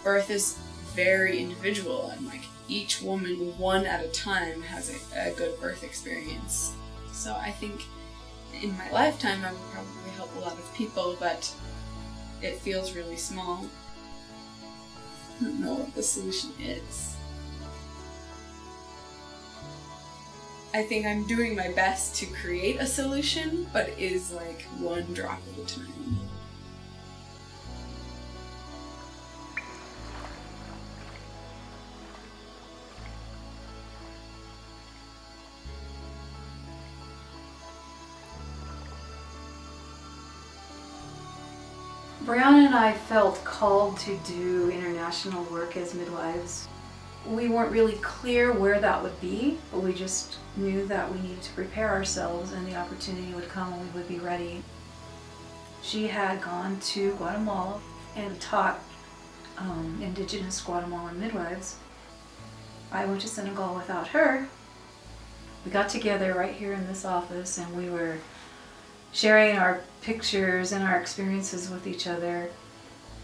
birth is very individual, and like each woman, one at a time, has a good birth experience. So I think in my lifetime I would probably help a lot of people, but it feels really small. I don't know what the solution is. I think I'm doing my best to create a solution, but it is like one drop at a time. Briana and I felt called to do international work as midwives. We weren't really clear where that would be, but we just knew that we needed to prepare ourselves and the opportunity would come when we would be ready. She had gone to Guatemala and taught indigenous Guatemalan midwives. I went to Senegal without her. We got together right here in this office and we were sharing our pictures and our experiences with each other,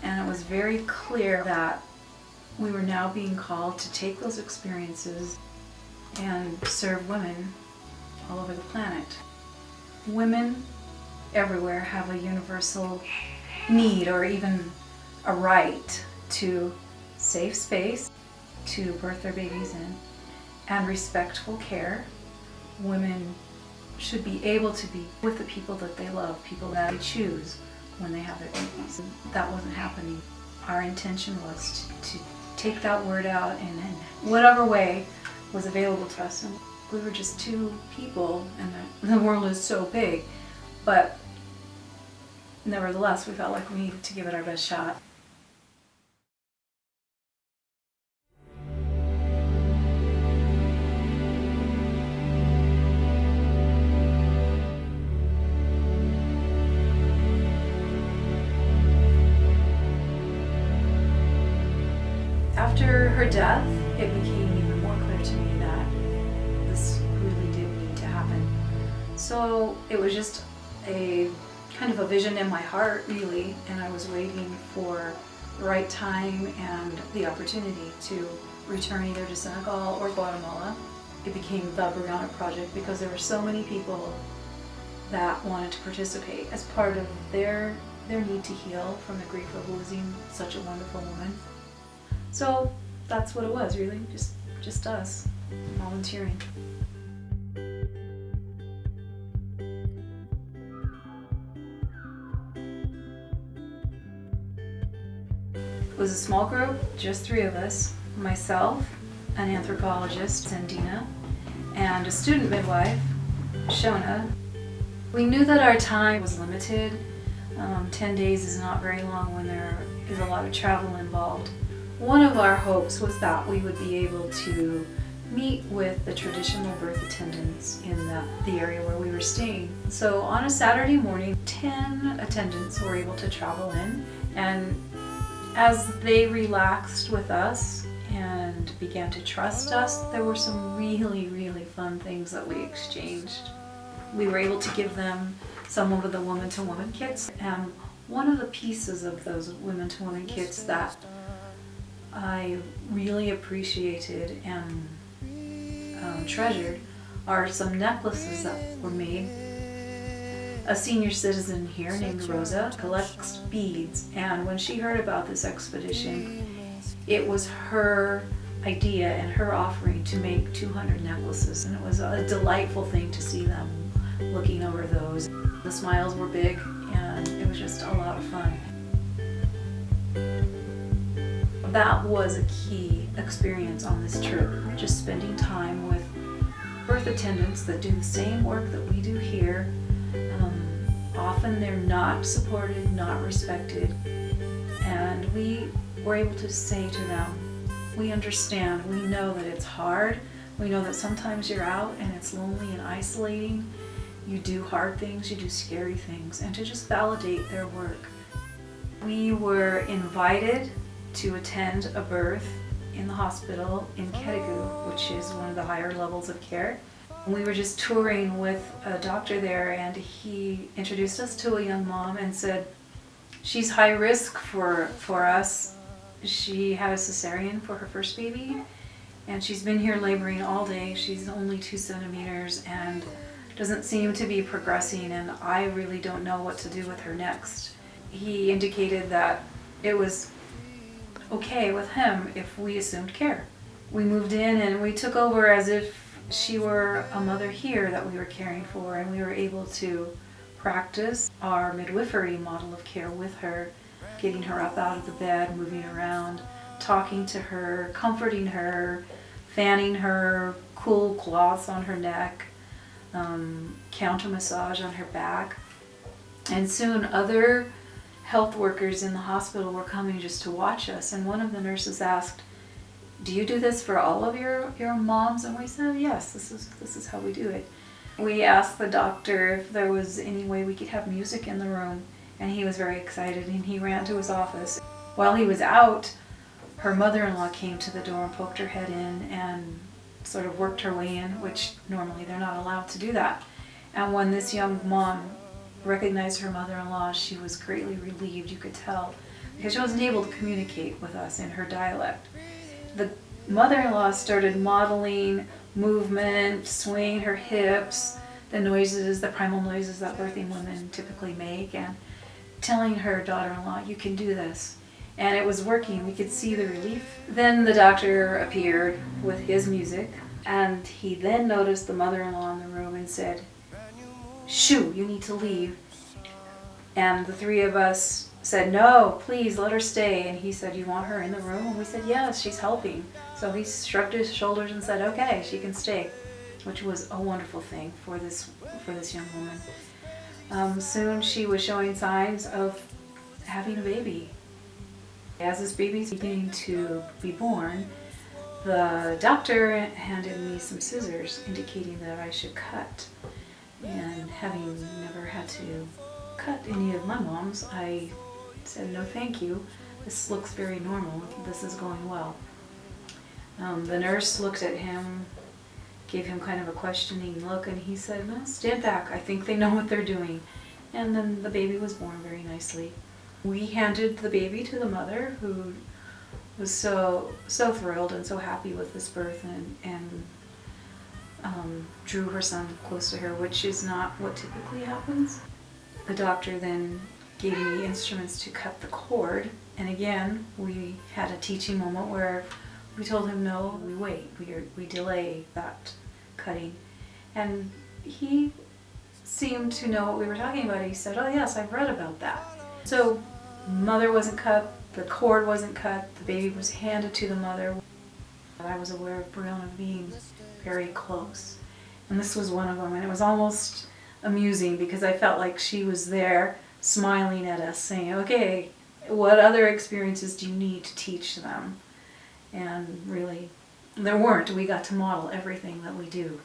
and it was very clear that we were now being called to take those experiences and serve women all over the planet. Women everywhere have a universal need or even a right to safe space to birth their babies in and respectful care. Women should be able to be with the people that they love, people that they choose when they have their babies. And that wasn't happening. Our intention was to take that word out in whatever way was available to us. And we were just two people and the world is so big, but nevertheless we felt like we needed to give it our best shot. After her death, it became even more clear to me that this really did need to happen. So it was just a kind of a vision in my heart, really, and I was waiting for the right time and the opportunity to return either to Senegal or Guatemala. It became the Briana Project because there were so many people that wanted to participate as part of their need to heal from the grief of losing such a wonderful woman. So that's what it was, really, just us, volunteering. It was a small group, just 3 of us, myself, an anthropologist, Sandina, and a student midwife, Shona. We knew that our time was limited. 10 days is not very long when there is a lot of travel involved. One of our hopes was that we would be able to meet with the traditional birth attendants in the area where we were staying. So on a Saturday morning, 10 attendants were able to travel in, and as they relaxed with us and began to trust us, there were some really, really fun things that we exchanged. We were able to give them some of the woman-to-woman kits, and one of the pieces of those women-to-woman kits that I really appreciated and treasured are some necklaces that were made. A senior citizen here named Rosa collects beads, and when she heard about this expedition, it was her idea and her offering to make 200 necklaces, and it was a delightful thing to see them looking over those. The smiles were big, and it was just a lot of fun. That was a key experience on this trip, just spending time with birth attendants that do the same work that we do here. Often they're not supported, not respected, and we were able to say to them, we understand, we know that it's hard, we know that sometimes you're out and it's lonely and isolating, you do hard things, you do scary things, and to just validate their work. We were invited to attend a birth in the hospital in Ketegu, which is one of the higher levels of care. We were just touring with a doctor there, and he introduced us to a young mom and said, she's high risk for us, She had a cesarean for her first baby, and she's been here laboring all day. She's only 2 centimeters and doesn't seem to be progressing, and I really don't know what to do with her next. He indicated that it was okay with him if we assumed care. We moved in and we took over as if she were a mother here that we were caring for, and we were able to practice our midwifery model of care with her, getting her up out of the bed, moving around, talking to her, comforting her, fanning her, cool cloths on her neck, counter massage on her back. And soon other health workers in the hospital were coming just to watch us, and one of the nurses asked, "Do you do this for all of your moms?" And we said, "Yes, this is how we do it." We asked the doctor if there was any way we could have music in the room, and he was very excited, and he ran to his office. While he was out, her mother-in-law came to the door and poked her head in and sort of worked her way in, which normally they're not allowed to do that. And when this young mom recognized her mother-in-law, she was greatly relieved, you could tell, because she wasn't able to communicate with us in her dialect. The mother-in-law started modeling movement, swaying her hips, the noises, the primal noises that birthing women typically make, and telling her daughter-in-law, "You can do this." And it was working. We could see the relief. Then the doctor appeared with his music, and he then noticed the mother-in-law in the room and said, "Shoo, you need to leave." And the 3 of us said, "No, please let her stay." And he said, "You want her in the room?" And we said, "Yes, she's helping." So he shrugged his shoulders and said, "Okay, she can stay," which was a wonderful thing for this young woman. Soon she was showing signs of having a baby. As this baby's beginning to be born, the doctor handed me some scissors indicating that I should cut. And having never had to cut any of my moms, I said, "No, thank you. This looks very normal. This is going well." The nurse looked at him, gave him kind of a questioning look, and he said, "No, stand back. I think they know what they're doing." And then the baby was born very nicely. We handed the baby to the mother, who was so thrilled and so happy with this birth, and drew her son close to her, which is not what typically happens. The doctor then gave me instruments to cut the cord, and again we had a teaching moment where we told him, "No, we wait, we delay that cutting." And he seemed to know what we were talking about. He said, "Oh yes, I've read about that." So mother wasn't cut, the cord wasn't cut, the baby was handed to the mother. I was aware of Briana being very close, and this was one of them, and it was almost amusing because I felt like she was there smiling at us saying, "Okay, what other experiences do you need to teach them?" And really, there weren't. We got to model everything that we do.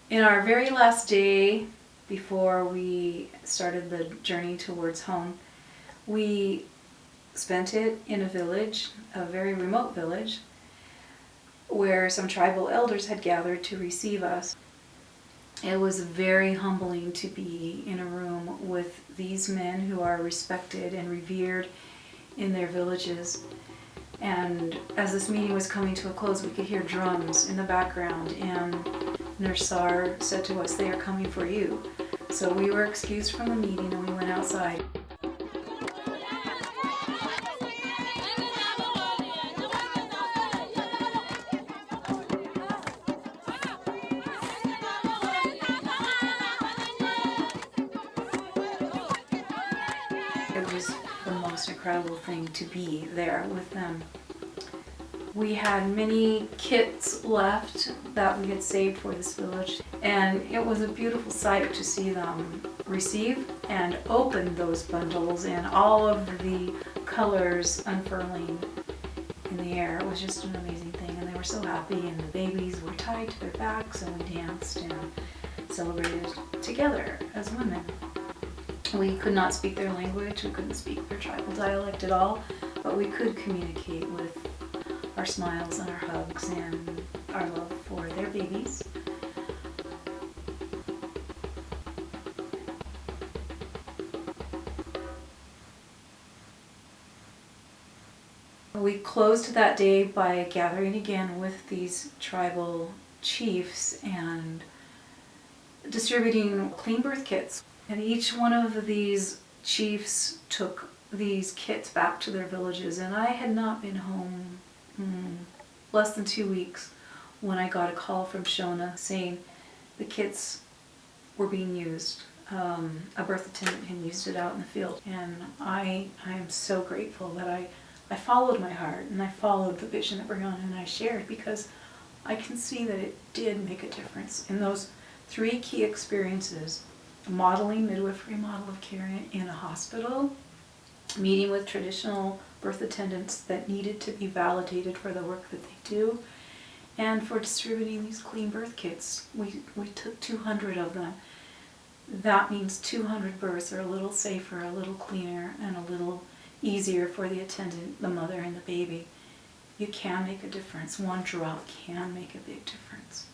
In our very last day before we started the journey towards home, we spent it in a village, a very remote village, where some tribal elders had gathered to receive us. It was very humbling to be in a room with these men who are respected and revered in their villages. And as this meeting was coming to a close, we could hear drums in the background, and Nurse Sar said to us, "They are coming for you." So we were excused from the meeting and we went outside. It was the most incredible thing to be there with them. We had many kits left that we had saved for this village, and it was a beautiful sight to see them receive and open those bundles and all of the colors unfurling in the air. It was just an amazing thing, and they were so happy, and the babies were tied to their backs, and we danced and celebrated together as women. We could not speak their language, we couldn't speak their tribal dialect at all, but we could communicate with our smiles and our hugs and our love for their babies. We closed that day by gathering again with these tribal chiefs and distributing clean birth kits. And each one of these chiefs took these kits back to their villages, and I had not been home less than 2 weeks when I got a call from Shona saying the kits were being used. A birth attendant had used it out in the field, and I am so grateful that I followed my heart and I followed the vision that Briana and I shared, because I can see that it did make a difference in those 3 key experiences: modeling midwifery model of care in a hospital, meeting with traditional birth attendants that needed to be validated for the work that they do, and for distributing these clean birth kits. We took 200 of them. That means 200 births are a little safer, a little cleaner, and a little easier for the attendant, the mother, and the baby. You can make a difference. One drop can make a big difference.